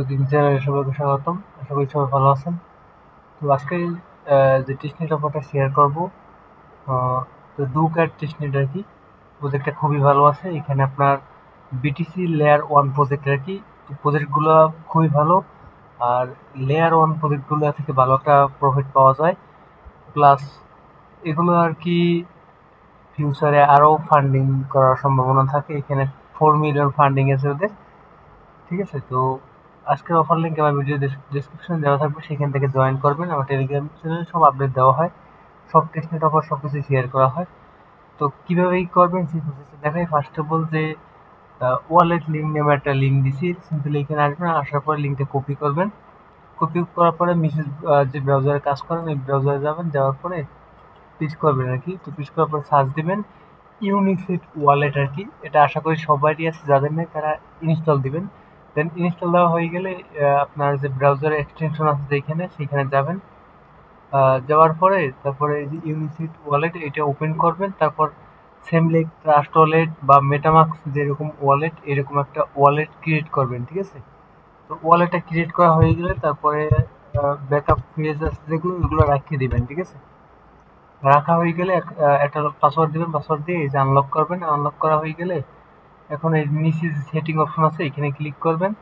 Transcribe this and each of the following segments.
Cooking চ্যানেলে সবাইকে স্বাগতম। আশা করি সবাই ভালো আছেন। তো আজকে যে টেস্টনেট অফারটা শেয়ার করব, তো ডু ক্যাট টেস্টনেট আর কি প্রজেক্টটা খুবই ভালো আছে। এখানে আপনার বিটিসি লেয়ার ওয়ান প্রজেক্ট আর কি, প্রজেক্টগুলো খুবই ভালো। আর লেয়ার ওয়ান প্রজেক্টগুলো থেকে ভালো একটা প্রফিট পাওয়া যায়। প্লাস এগুলো আর কি ফিউচারে আরও ফান্ডিং করার সম্ভাবনা থাকে। এখানে 4 মিলিয়ন ফান্ডিং আছে ওদের। ঠিক আছে, তো আজকের অফার লিঙ্ক আমার ভিডিও ডেসক্রিপশনে দেওয়া থাকবে, সেখান থেকে জয়েন করবেন। আমার টেলিগ্রাম চ্যানেলে সব আপডেট দেওয়া হয়, সব টেস্টনেট অফার সব কিছু শেয়ার করা হয়। তো কীভাবে করবেন সেই প্রসেসটা দেখাই। ফার্স্ট অফ অল যে ওয়ালেট লিঙ্ক নামে একটা লিঙ্ক দিছি, সিম্পলি এখানে আসবেন, আসার পরে লিঙ্কটা কপি করবেন। কপি করার পরে মিসেস যে ব্রাউজারে কাজ করেন ওই ব্রাউজারে যাবেন, যাওয়ার পরে পিচ করবেন আর কি। তো পিচ করার পরে সার্চ দিবেন ইউনিসেট ওয়ালেট আর কি। এটা আশা করি সবারই আছে, যাদের নেই তারা ইনস্টল দিবেন। দেন ইনস্টল দেওয়া হয়ে গেলে আপনার যে ব্রাউজার এক্সটেনশন আছে যেখানে, সেখানে যাবেন। যাওয়ার পরে তারপরে এই যে ইউনিসেট ওয়ালেট এটা ওপেন করবেন। তারপর সেম লাইক ট্রাস্ট ওয়ালেট বা মেটামাস্ক যেরকম ওয়ালেট, এরকম একটা ওয়ালেট ক্রিয়েট করবেন। ঠিক আছে, তো ওয়ালেটটা ক্রিয়েট করা হয়ে গেলে তারপরে ব্যাকআপ পেজ আছে যেগুলো, ওগুলো রাখিয়ে দিবেন। ঠিক আছে, রাখা হয়ে গেলে একটা পাসওয়ার্ড দিবেন। পাসওয়ার্ড দিয়ে এই যে আনলক করবেন। আনলক করা হয়ে গেলে এখন এই নিচে যে সেটিং অপশন আছে এখানে ক্লিক করবেন।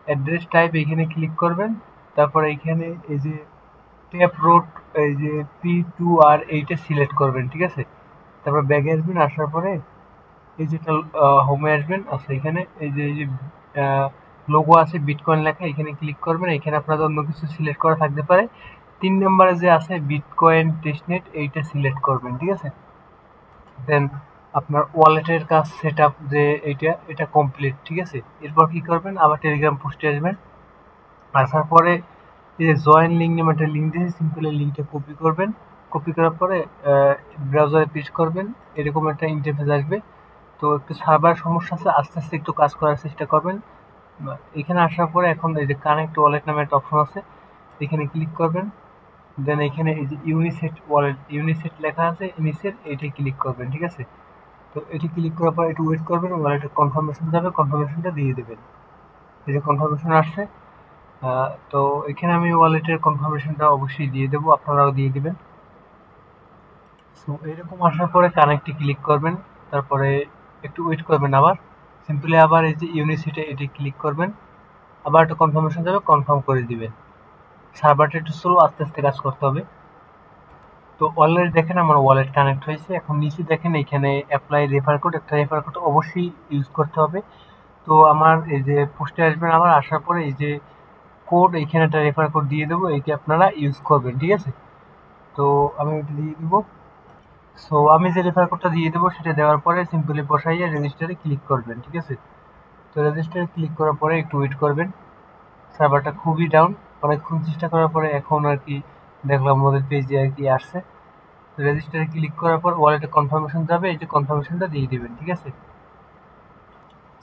অ্যাড্রেস টাইপ এখানে ক্লিক করবেন। তারপরে এখানে এই যে ট্যাপ রোড, এই যে P2R এইটা সিলেক্ট করবেন। ঠিক আছে, তারপর ব্যাগে আসবেন। আসার পরে এই যেটা হোমে আসবেন। আচ্ছা, এখানে এই যে লোগো আছে বিটকয়েন লেখা, এখানে ক্লিক করবেন। এখানে আপনাদের অন্য কিছু সিলেক্ট করা থাকতে পারে। 3 নম্বরে যে আছে বিটকয়েন টেস্টনেট, এইটা সিলেক্ট করবেন। ঠিক আছে, দেন আপনার ওয়ালেটের কাজ সেট আপ যে এটা কমপ্লিট। ঠিক আছে, এরপর কি করবেন, আবার টেলিগ্রাম পোস্টে আসবেন। আসার পরে এই যে জয়েন লিঙ্ক নামে একটা লিঙ্ক দিয়েছে, সিম্পলি লিঙ্কটা কপি করবেন। কপি করার পরে ব্রাউজারে পেস্ট করবেন। এরকম একটা ইন্টারফেস আসবে। তো একটু সার্ভার সমস্যা আছে, আস্তে আস্তে একটু কাজ করার চেষ্টা করবেন। এখানে আসার পরে এখন এই যে কানেক্ট ওয়ালেট নামে একটা অপশন আছে, এখানে ক্লিক করবেন। দেন এখানে এই যে ইউনিসেট ওয়ালেট, ইউনিসেট লেখা আছে, ইউনিসেট এইটা ক্লিক করবেন। ঠিক আছে, তো এটি ক্লিক করার পর একটু ওয়েট করবেন, ওয়ালেটের কনফার্মেশন যাবে, কনফার্মেশনটা দিয়ে দেবেন। এই যে কনফার্মেশন আসছে, তো এখানে আমি ওয়ালেটের কনফার্মেশনটা অবশ্যই দিয়ে দেবো, আপনারাও দিয়ে দিবেন। সো এরকম আসার পরে কানেক্টে ক্লিক করবেন। তারপরে একটু ওয়েট করবেন, আবার সিম্পলি আবার এই যে ইউনিসেটে এটি ক্লিক করবেন। আবার একটা কনফার্মেশন যাবে, কনফার্ম করে দিবেন। সার্ভারটা একটু স্লো, আস্তে আস্তে কাজ করতে হবে। তো অলরেডি দেখেন আমার ওয়ালেট কানেক্ট হয়েছে। এখন নিচে দেখেন এখানে অ্যাপ্লাই রেফার কোড, একটা রেফার কোড অবশ্যই ইউজ করতে হবে। তো আমার এই যে পোস্টে আসবেন, আবার আসার পরে এই যে কোড, এইখানে একটা রেফার কোড দিয়ে দেবো, এইটি আপনারা ইউজ করবেন। ঠিক আছে, তো আমি ওইটা দিয়ে দেবো। সো আমি যে রেফার কোডটা দিয়ে দেবো সেটা দেওয়ার পরে সিম্পলি বসাইয়ে রেজিস্টারে ক্লিক করবেন। ঠিক আছে, তো রেজিস্টারে ক্লিক করার পরে একটু ওয়েট করবেন। সার্ভারটা খুবই ডাউন, অনেকক্ষণ চেষ্টা করার পরে এখন আর কি দেখলাম আমাদের পেজে আর কি আসছে। রেজিস্টারে ক্লিক করার পর ওয়ালেটে কনফার্মেশন যাবে, এই যে কনফার্মেশনটা দিয়ে দিবেন। ঠিক আছে,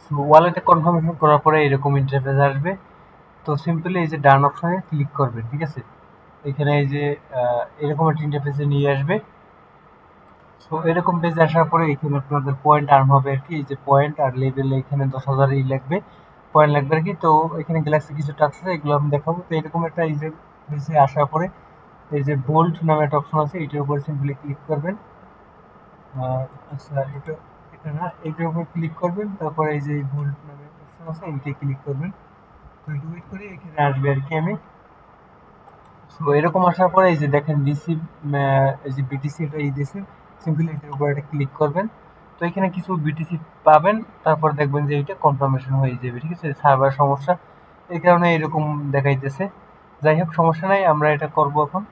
সো ওয়ালেটে কনফার্মেশন করার পরে এরকম ইন্টারফেস আসবে। তো সিম্পলি এই যে ডান অপশনে ক্লিক করবেন। ঠিক আছে, এখানে এই যে এরকম একটা ইন্টারফেসে নিয়ে আসবে। সো এরকম পেজ আসার পরে এখানে আপনাদের পয়েন্ট আর্ন হবে আর কি। এই যে পয়েন্ট আর লেভেল, এখানে 10,000 লাগবে, পয়েন্ট লাগবে আর কি। তো এখানে গ্যালাক্সি কিছু টাচ আছে, এগুলো আমি দেখাবো। তো এরকম একটা ইন্টারফেসে আসার পরে এই যে বোল্ট নামে একটা অপশন আছে, এটার উপরে সিম্পলি ক্লিক করবেন। আচ্ছা, এটা না, এটার উপর ক্লিক করবেন। তারপরে এই যে বোল্ট নামে অপশন আছে, এইটাই ক্লিক করবেন। তো একটু ওয়েট করে এখানে আসবে আর কি আমি। তো এরকম আসার পরে এই যে দেখেন রিসিভ, এই যে বিটিসি এটা এই দিয়েছে, সিম্পলি এটার উপর একটা ক্লিক করবেন। তো এখানে কিছু বিটিসি পাবেন, তারপর দেখবেন যে এটা কনফার্মেশন হয়ে যাবে। ঠিক আছে, সার্ভার সমস্যা, এই কারণে এরকম দেখাইতেছে। যাই হোক, সমস্যা নাই, আমরা এটা করব এখন।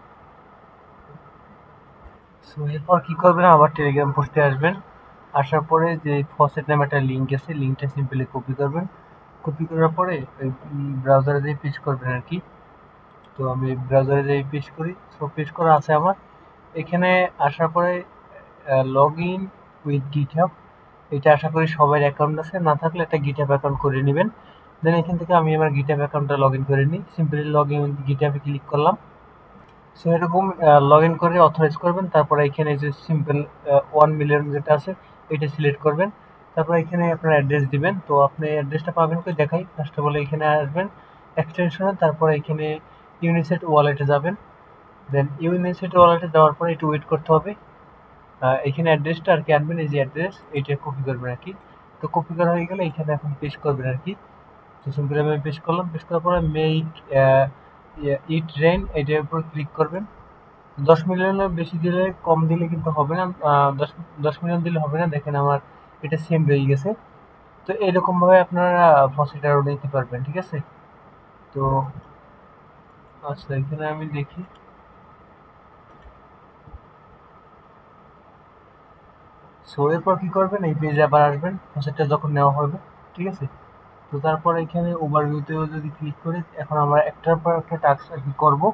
সো এরপর কি করবেন, আবার টেলিগ্রাম পোস্টে আসবেন। আসার পরে যে ফসেট নামে একটা লিঙ্ক আছে, লিঙ্কটা সিম্পলি কপি করবেন। কপি করার পরে ওই ব্রাউজারে দিয়ে পেস্ট করবেন আর কি। তো আমি ব্রাউজারে যাই পেস্ট করি। সো পেস্ট করা আছে আমার। এখানে আসার পরে লগ ইন উইথ গিটহাব, এটা আশা করি সবার অ্যাকাউন্ট আছে, না থাকলে একটা গিটহাব অ্যাকাউন্ট করে নেবেন। দেন এখান থেকে আমি আমার গিটহাব অ্যাকাউন্টটা লগ ইন করে নিই। সিম্পলি লগ ইন উইথ গিটহাবে ক্লিক করলাম। সো এরকম লগ ইন করে অথরাইজ করবেন। তারপরে এখানে যে সিম্পল 1 মিলিয়ন যেটা আছে এটা সিলেক্ট করবেন। তারপর এখানে আপনার অ্যাড্রেস দিবেন। তো আপনি অ্যাড্রেসটা পাবেন কই দেখাই। ফার্স্ট অফ অল এখানে আসবেন, এক্সটেনশনে, তারপরে এখানে ইউনিসেট ওয়ালেটে যাবেন। দেন ইউনিসেট ওয়ালেটে যাওয়ার পরে একটু ওয়েট করতে হবে। এখানে অ্যাড্রেসটা আর কি আনবেন, এই যে অ্যাড্রেস এইটা কপি করবেন আর কি। তো কপি করা হয়ে গেলে এখানে এখন পেস্ট করবেন আর কি। তো সিম্পলি আমি পেস্ট করলাম, পেস্ট করার পরে মেক ইট রেইন এটার উপর ক্লিক করবেন। 10 মিলিয়নের বেশি দিলে, কম দিলে কিন্তু হবে না। 10 মিলিয়ন দিলে হবে না। দেখেন আমার এটা সেম হয়ে গেছে। তো এরকম ভাবে আপনারা ফসিট আরও নিতে পারবেন, ঠিক আছে। তো আচ্ছা, এখানে আমি দেখি। সো এরপর কি করবেন, এই পেজে আবার আসবেন ফসিটটা যখন নেওয়া হবে, ঠিক আছে। তো তারপর এখানে ওভারভিউতেও যদি ক্লিক করি, এখন আমরা একটার পর একটা টাস্ক আর কি করবো।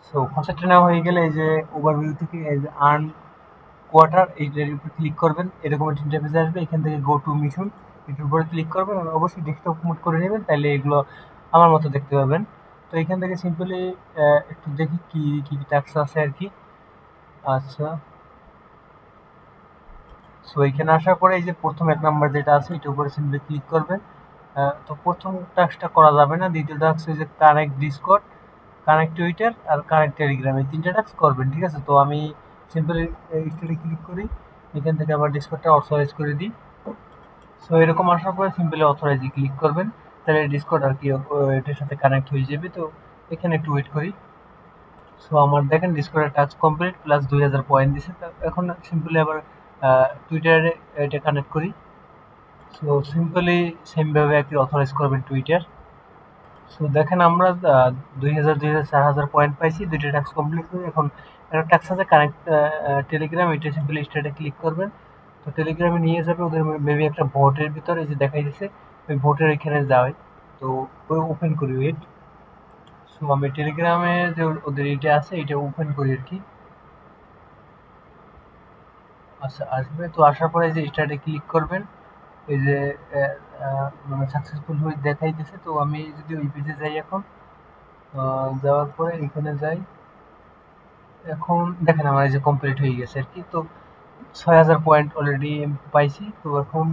সো ফসিটটা নেওয়া হয়ে গেলে এই যে ওভারভিউ থেকে এই যে আর্ন কোয়ার্টার এইটার উপর ক্লিক করবেন, এরকম একটা ইন্টারফেস আসবে। এখান থেকে গো টু মিশন এটার উপরে ক্লিক করবেন, আর অবশ্যই ডেস্কটপ মোড করে নেবেন, তাহলে এগুলো আমার মতো দেখতে পাবেন। তো এখান থেকে সিম্পলি একটু দেখি কি কি টাস্ক আছে আর কি। আচ্ছা, সো এখানে আসার পরে এই যে প্রথম 1 নাম্বার যেটা আছে এটার উপরে সিম্পলি ক্লিক করবেন। তো প্রথম টাস্কটা করা যাবে না, দ্বিতীয় টাস্ক হচ্ছে কানেক্ট ডিসকর্ড, কানেক্ট টুইটার আর কানেক্ট টেলিগ্রাম, এই 3টা টাস্ক করবেন, ঠিক আছে। তো আমি সিম্পলি স্টাডি ক্লিক করি, এখান থেকে আবার ডিসকর্ডটা অথরাইজ করে দিই। সো এরকম আসার পরে সিম্পলি অথরাইজে ক্লিক করবেন, তাহলে ডিসকর্ড আর কি এটার সাথে কানেক্ট হয়ে যাবে। তো এখানে একটু ওয়েট করি। সো আমার দেখেন ডিসকর্ডের টাস্ক কমপ্লিট, প্লাস 2000 পয়েন্ট দিছে। এখন সিম্পলি আবার টুইটারে এটা কানেক্ট করি। সো সিম্পলি সেমভাবে আর কি অথরাইজ করবেন টুইটার। সো দেখেন আমরা 2000 4000 পয়েন্ট পাইছি, 2টা টাস্ক কমপ্লিট করে। এখন একটা টাস্ক আছে কানেক্ট টেলিগ্রাম, এটা সিম্পলি স্টার্টে ক্লিক করবেন। তো টেলিগ্রামে নিয়ে যাবে ওদের মেবি একটা ভোটের ভিতরে, যে দেখাই দিচ্ছে ওই ভোটের এখানে যায়। তো ওই ওপেন করি, ওয়েট। সো আমি টেলিগ্রামে যে ওদের এটা আছে এটা ওপেন করি আর কি। আচ্ছা, আসবে। তো আসার পরে যে স্টার্টে ক্লিক করবেন, এই যে মানে সাকসেসফুল হয়ে দেখাইতেছে। তো আমি যদি ওই পেজে যাই এখন, যাওয়ার পরে এখানে যাই, এখন দেখেন আমার এই যে কমপ্লিট হয়ে গেছে আর কি। তো 6000 পয়েন্ট অলরেডি পাইছি। তো এখন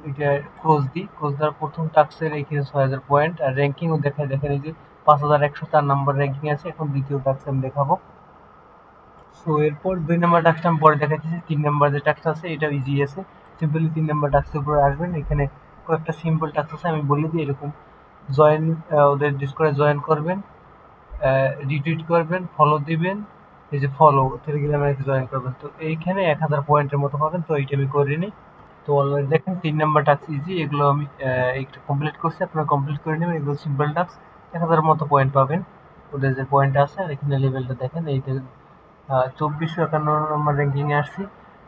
এটা ক্লোজ দিই, ক্লোজ দেওয়ার প্রথম টাস্কের এখানে 6000 পয়েন্ট, আর র্যাঙ্কিংও দেখায়। দেখেন এই যে 5104 নাম্বার র্যাঙ্কিং আছে। এখন দ্বিতীয় টাস্ক আমি দেখাবো। সো এরপর 2 নাম্বার টাস্কটা আমি পরে দেখাচ্ছি। 3 নাম্বার যে টাস্কটা আছে এটা ইজি আছে। সিম্পলি 3 নাম্বার টাস্কের উপরে আসবেন, এখানে কয়েকটা সিম্পল টাস্ক আছে আমি বলে দিই। এরকম জয়েন, ওদের ডিসকর্ডে জয়েন করবেন, রিটুইট করবেন, ফলো দিবেন, এই যে ফলো টেলিগ্রামে জয়েন করবেন। তো এইখানে 1000 পয়েন্টের মতো পাবেন। তো এইটা আমি করে নিই। তো অলরেডি দেখেন 3 নাম্বার টাস্ক ইজি, এগুলো আমি একটু কমপ্লিট করছি। আপনারা কমপ্লিট করে নেবেন, এগুলো সিম্পল টাস্ক। 1000 মতো পয়েন্ট পাবেন ওদের যে পয়েন্ট আছে। আর এখানে লেভেলটা দেখেন, এইটা 2451 নম্বর র্যাঙ্কিংয়ে আসছি।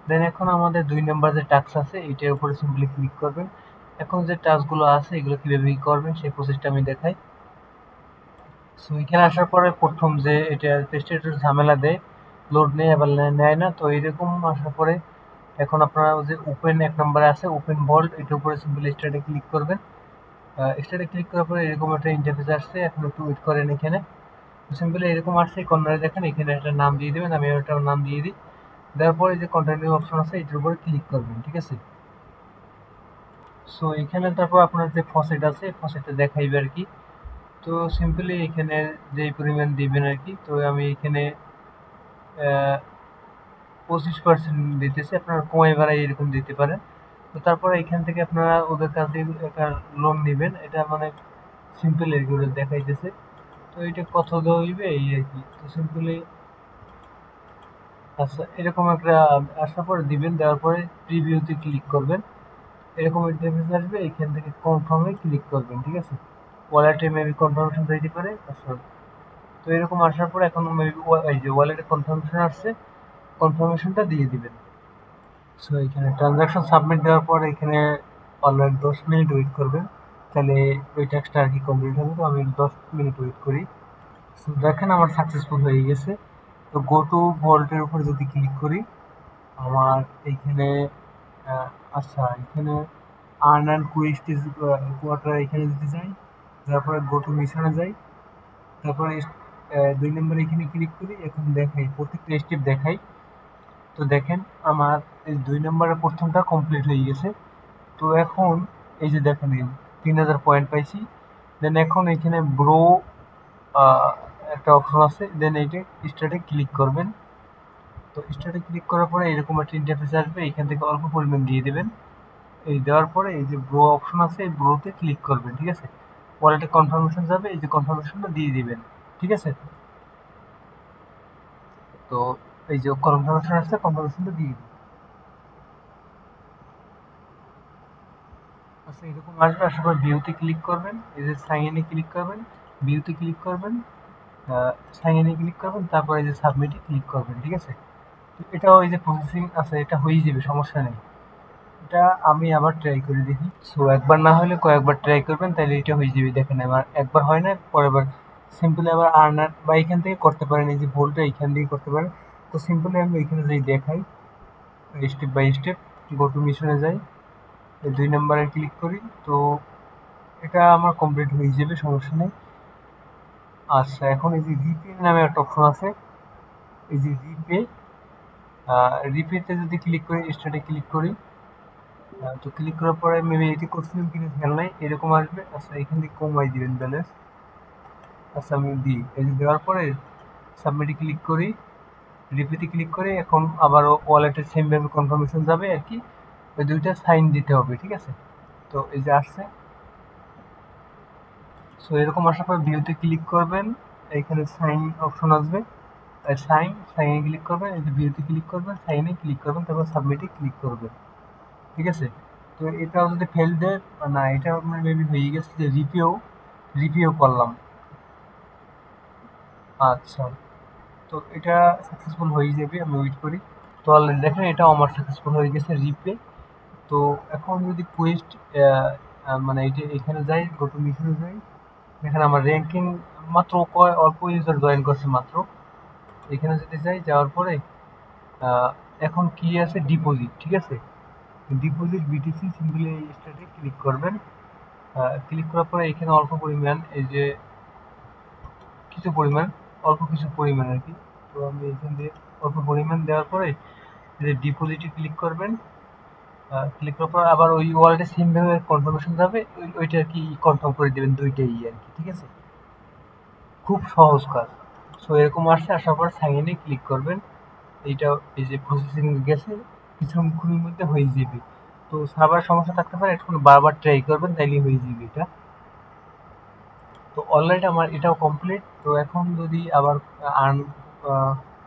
দেন এখন আমাদের 2 নাম্বার যে টাস্ক আছে এইটার উপরে সিম্পলি ক্লিক করবেন। এখন যে টাস্কগুলো আছে এগুলো কীভাবে করবেন সেই প্রসেসটা আমি দেখাই। সো এখানে আসার পরে প্রথম যে এটা পেজটা একটু ঝামেলা দেয়, লোড নেই, আবার নেয় না। তো এইরকম আসার পরে এখন আপনারা যে ওপেন 1 নম্বরে আছে ওপেন ভল্ট, এটার উপরে সিম্পলি স্টার্টে ক্লিক করবেন। স্টার্টে ক্লিক করার পরে এরকম একটা ইন্টারফেস আসছে। এখন একটু ওয়েট করেন। এখানে সিম্পলি এরকম আসছে, কর্নারে দেখেন এখানে একটা নাম দিয়ে দেবেন, আমি একটা নাম দিয়ে দিই। দেওয়ার পরে যে কন্টিনিউ অপশন আছে এটার উপরে ক্লিক করবেন, ঠিক আছে। সো এখানে তারপর আপনার যে ফসেট আছে ফসেটটা দেখাইবে আর কি। তো সিম্পলি এখানে যেই পরিমাণ দিবেন আর কি। তো আমি এখানে 25% দিতেছি, আপনারা কমাই বাড়াই এরকম দিতে পারেন। তো তারপরে এখান থেকে আপনারা ওদের কাছ থেকে একটা লোন নেবেন, এটা মানে সিম্পল এগুলো দেখাইতেছে। তো এটা কত দেওয়া হইবে এই আর কি। তো সিম্পলি আচ্ছা, এরকম একটা আসার পরে দিবেন, দেওয়ার পরে প্রিভিউতে ক্লিক করবেন, এরকম ইন্টারফেস আসবে। এখান থেকে কনফার্মে ক্লিক করবেন, ঠিক আছে। ওয়ালেটে মেবি কনফার্মেশন দিতে পারে। আচ্ছা, তো এরকম আসার পরে এখন মেবি এই যে ওয়ালেটে কনফার্মেশন আসছে, কনফার্মেশনটা দিয়ে দিবেন। সো এখানে ট্রানজাকশন সাবমিট দেওয়ার পর এখানে অলরেডি 10 মিনিট ওয়েট করবেন, তাহলে ওই টাস্কটা আর কি কমপ্লিট হবে। তো আমি 10 মিনিট ওয়েট করি। সো দেখেন আমার সাকসেসফুল হয়ে গেছে। তো গো টু ভল্টের উপর যদি ক্লিক করি, আমার এইখানে আচ্ছা, এখানে earn and quest is quarter, এখানে যদি যাই, তারপরে গো টু মিশনে যাই, তারপরে 2 নম্বরে এখানে ক্লিক করি। এখন দেখাই প্রত্যেকটা স্টেপ দেখাই। তো দেখেন আমার এই 2 নম্বরের প্রথমটা কমপ্লিট হয়ে গেছে। তো এখন এই যে দেখেন এই 3000 পয়েন্ট পাইছি। দেন এখন এখানে ব্রো একটা অপশন আছে, দেন এইটা স্টার্টে ক্লিক করবেন। তো স্টার্টে ক্লিক করার পরে এরকম একটা ইন্টারফেস আসবে, এখান থেকে অল্প পরিমাণ দিয়ে দেবেন। এই দেওয়ার পরে এই যে ব্রো অপশন আছে, এই ব্রোতে ক্লিক করবেন, ঠিক আছে। ওয়ালেটে কনফার্মেশন যাবে, এই যে কনফার্মেশনটা দিয়ে দিবেন, ঠিক আছে। তো এই যে কনফার্মেশন আসছে, কনফার্মেশনটা দিয়ে দিবেন। আচ্ছা, এরকম আসবে, আসার পর ভিউতে ক্লিক করবেন, এই যে সাইন ইনে ক্লিক করবেন, ভিউতে ক্লিক করবেন, সাইন ইনে ক্লিক করবেন, তারপরে এই যে সাবমিটে ক্লিক করবেন, ঠিক আছে। তো এটাও এই যে প্রসেসিং আছে, এটা হয়ে যাবে, সমস্যা নেই। এটা আমি আবার ট্রাই করে দেখি। সো একবার না হলে কয়েকবার ট্রাই করবেন, তাহলে এটা হয়ে যাবে। দেখেন আমার একবার হয় না, পরের বার সিম্পলি আবার আর্নার বা এখান থেকে করতে পারেন, এই যে ভুলটা এখান থেকে করতে পারেন। তো সিম্পলি আমি এখানে যাই দেখাই, step by step. Go to মিশনে যাই, এই 2 নম্বরে ক্লিক করি। তো এটা আমার কমপ্লিট হয়ে যাবে, সমস্যা নেই। আচ্ছা, এখন এই যে রিপে নামে একটা অপশন আছে, এই যে রিপে, রিপেতে যদি ক্লিক করি, স্টার্টে ক্লিক করি, তো ক্লিক করার পরে মেবি এটি করছিলাম কিনা খেয়াল নাই, এরকম আসবে। আচ্ছা, এখান থেকে কমাই দিবেন ব্যালেন্স। আচ্ছা, আমি দিই, এই যে দেওয়ার পরে সাবমিটে ক্লিক করি, রিপিটে ক্লিক করে এখন আবারও ওয়ালেটে সেম ভাবে কনফার্মেশন যাবে আর কি। ওই দুইটা সাইন দিতে হবে, ঠিক আছে। তো এই যে আসছে। সো এরকম আসার পর ভিউতে ক্লিক করবেন, এখানে সাইন অপশন আসবে, সাইনে ক্লিক করবেন, এই যে ভিউতে ক্লিক করবেন, সাইনে ক্লিক করবেন, তারপর সাবমিটে ক্লিক করবেন, ঠিক আছে। তো এটাও যদি ফেল দেয়, না এটা আপনার মেবি হয়ে গেছে, যে রিপিও করলাম। আচ্ছা, তো এটা সাকসেসফুল হয়ে যাবে, আমি ওয়েট করি। তো অলরেডি দেখেন এটাও আমার সাকসেসফুল হয়ে গেছে, রিপে। তো এখন যদি কুইস্ট মানে এটা এখানে যাই, গো টু মিশনে যাই, এখানে আমার র্যাঙ্কিং মাত্র অল্প ইউজার জয়েন করছে মাত্র। এখানে যদি যাই, যাওয়ার পরে আহ, এখন কি আছে, ডিপোজিট, ঠিক আছে। ডিপোজিট বিটিসি সিম্পলি স্টার্টে ক্লিক করবেন। ক্লিক করার পরে এখানে অল্প পরিমাণ, এই যে কিছু পরিমাণ, অল্প কিছু পরিমাণ আর কি। তো আমি এখান দিয়ে অল্প পরিমাণ দেওয়ার পরে এই যে ডিপোজিটে ক্লিক করবেন। ক্লিক করার পর আবার ওই ওয়ালেটে সেম ভাবে কনফার্মেশন যাবে, ওইটা আর কি কনফার্ম করে দেবেন, দুইটাই আর কি, ঠিক আছে। খুব সহজ কাজ। সো এরকম আসছে, আসার পর সাইন ইনে ক্লিক করবেন। এইটা এই যে প্রসেসিং গেছে, কিছুক্ষণের মধ্যে হয়ে যাবে। তো সার্ভার সমস্যা থাকতে পারে, একটু বারবার ট্রাই করবেন, তাইলে হয়ে যাবে এটা। তো অলরেডি আমার এটাও কমপ্লিট। তো এখন যদি আবার আর্ন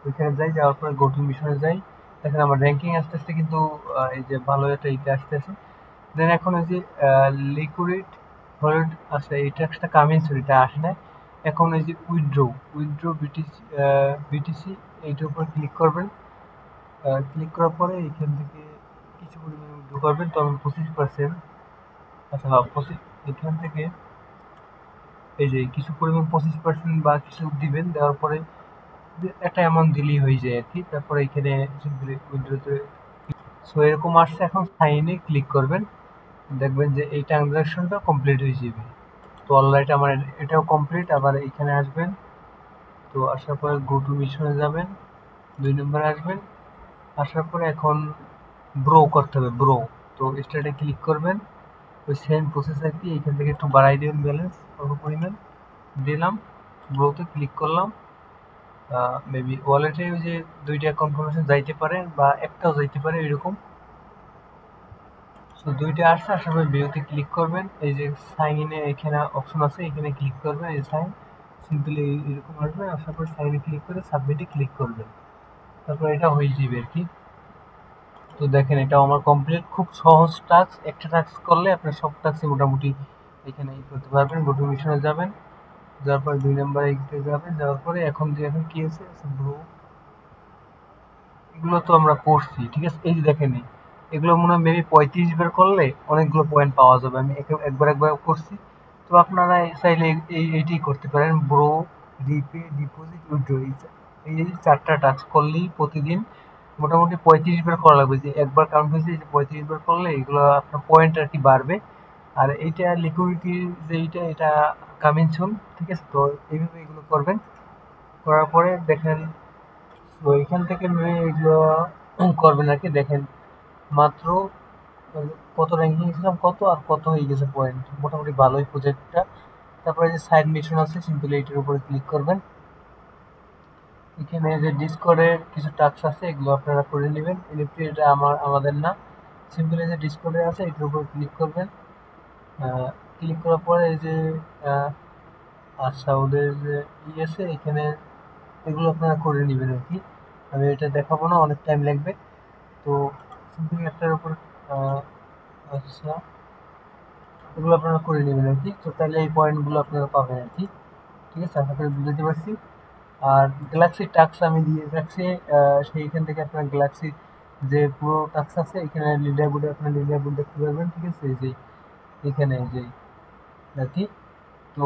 ওইখানে যাই, যাওয়ার পরে গো টু মিশনে যাই, দেখেন আমার র্যাঙ্কিং আস্তে আস্তে কিন্তু এই যে ভালো একটা ইতে আসতেছে। দেন এখন ওই যে লিকুইড হলুদ আছে, এই ট্যাক্সটা কামিং, এটা আসে না। এখন এই যে উইথড্রো বিটিসি, বিটিসি, এইটার উপর ক্লিক করবেন। ক্লিক করার পরে এখান থেকে কিছু পরিমাণে উইথড্রো করবেন, তো আমি 25%। আচ্ছা, হ্যাঁ, এখান থেকে এই যে কিছু পরিমাণ 25% বা কিছু দিবেন, দেওয়ার পরে একটা অ্যামাউন্ট দিলেই হয়ে যায় আর কি। তারপরে এখানে সিম্পলি উইথড্রোতে, সো এরকম আসছে। এখন সাইনে ক্লিক করবেন, দেখবেন যে এই ট্রানজাকশনটা কমপ্লিট হয়ে যাবে। তো অলরাইট আমার এটাও কমপ্লিট। আবার এখানে আসবেন, তো আসার পরে গো টু মিশনে যাবেন, 2 নম্বরে আসবেন। আসার পরে এখন ব্রো করতে হবে, ব্রো। তো স্টার্টে ক্লিক করবেন, ওই সেম প্রসেস আর কি। এখান থেকে একটু বাড়াই দেবেন ব্যালেন্স, অল্প পরিমাণ দিলাম, ব্রোতে ক্লিক করলাম। মেবি ওয়ালেটে ওই যে দুইটা কনফার্মেশন যাইতে পারে বা একটাও যাইতে পারে এরকম। সো দুইটা আসছে, আসার পরে ভিউতে ক্লিক করবেন, এই যে সাইন ইনে এখানে অপশন আছে, এখানে ক্লিক করবেন, এই সাইন সিম্পলি এরকম আসবে। আসার পর সাইনে ক্লিক করে সাবমিটে ক্লিক করবেন, তারপর এটা হয়ে যাবে আর কি। তো দেখেন এটাও আমার কমপ্লিট, খুব সহজ টাস্ক। একটা টাস্ক করলে আপনার সব টাস্কই মোটামুটি এখানে করতে পারবেন। গো টু মিশনে যাবেন, যাওয়ার পরে 2 নম্বরে এগিয়ে যাবেন, যাওয়ার পরে এখন যে এখন কি আছে, ব্রো, এগুলো তো আমরা করছি, ঠিক আছে। এই যে দেখেন এগুলো মনে হয় মেবি 35 বার করলে অনেকগুলো পয়েন্ট পাওয়া যাবে। আমি একবার একবার করছি। তো আপনারা চাইলে এইটাই করতে পারেন, ব্রো, রিপে, ডিপোজিট, উইথড্র, এই এই চারটা টাস্ক করলেই প্রতিদিন মোটামুটি 35 বার করা লাগবে। যে একবার কাউন্ট হয়েছে, যে 35 বার করলে এগুলো আপনার পয়েন্ট আর কি বাড়বে। আর এইটা লিকুইডিটি, যে এইটা এটা কামিং সুন, ঠিক আছে। তো এইভাবে এগুলো করবেন, করার পরে দেখেন। তো এখান থেকে এগুলো করবেন আর কি। দেখেন মাত্র কত র্যাঙ্কিং ছিলাম, কত আর কত হয়ে গেছে পয়েন্ট, মোটামুটি ভালোই প্রজেক্টটা। তারপরে যে সাইড মিশন আছে সিম্পলি এটার উপরে ক্লিক করবেন। এখানে যে ডিসকর্ডের কিছু টাস্ক আছে এগুলো আপনারা করে নেবেন। এনএফটি এটা আমাদের না, সিম্পলি যে ডিসকর্ডে আছে এটার উপরে ক্লিক করবেন। ক্লিক করার পরে এই যে আচ্ছা ওদের যে আছে এখানে এগুলো আপনারা করে নেবেন আর কি। আমি এটা দেখাবো না, অনেক টাইম লাগবে। তো সিম্পলি একটার উপর আচ্ছা এগুলো আপনারা করে নেবেন আর কি। তো তাহলে এই পয়েন্টগুলো আপনারা পাবেন আর কি। ঠিক আছে, আশা করি বুঝতে পারছি। আর গ্যালাক্সি টাস্ক আমি দিয়ে রাখছি, সেইখান থেকে আপনার গ্যালাক্সি যে পুরো টাস্ক আছে এখানে লিডার বোর্ডে আপনার লিডার বোর্ড দেখতে পারবেন। ঠিক আছে, এই যে এখানে যে আর কি। তো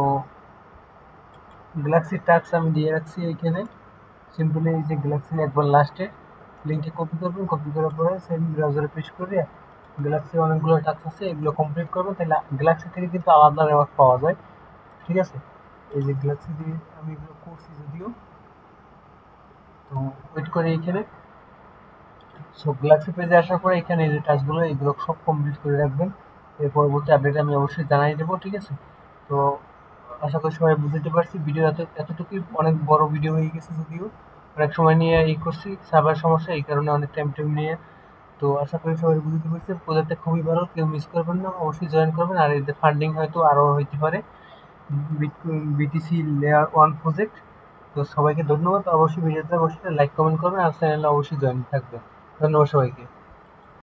গ্যালাক্সি টাস্ক আমি দিয়ে রাখছি এখানে। সিম্পলি এই যে গ্যালাক্সি একবার লাস্টে লিঙ্কটি কপি করবেন, কপি করার পরে সেম ব্রাউজারে পেস্ট করে গ্যালাক্সি অনেকগুলো টাস্ক আছে এগুলো কমপ্লিট করবেন, তাহলে গ্যালাক্সি থেকে কিন্তু আলাদা রেওয়ার্ড পাওয়া যায়। ঠিক আছে, এই যে গ্যালাক্সি দিয়ে আমি এগুলো করছি যদিও, তো ওয়েট করে এখানে। সো গ্যালাক্সি পেজে আসার পরে এখানে এই যে টাস্কগুলো এগুলো সব কমপ্লিট করে রাখবেন। এর পরবর্তী আপডেট আমি অবশ্যই জানাই দেবো। ঠিক আছে, তো আশা করি সবাই বুঝতে পারছি। ভিডিও এতটুকুই, অনেক বড় ভিডিও হয়ে গেছে যদিও, অনেক সময় নিয়ে করছি, সার্ভার সমস্যা এই কারণে অনেক টাইম নিয়ে। তো আশা করি সবাই বুঝতে পারছে। প্রজেক্টটা খুবই ভালো, কেউ মিস করবেন না, অবশ্যই জয়েন করবেন। আর এতে ফান্ডিং হয়তো আরও হইতে পারে, বিটিসি লেয়ার 1 প্রজেক্ট। তো সবাইকে ধন্যবাদ। অবশ্যই ভিডিওতে অবশ্যই লাইক কমেন্ট করবেন আর চ্যানেলে অবশ্যই জয়েন থাকবেন। ধন্যবাদ সবাইকে।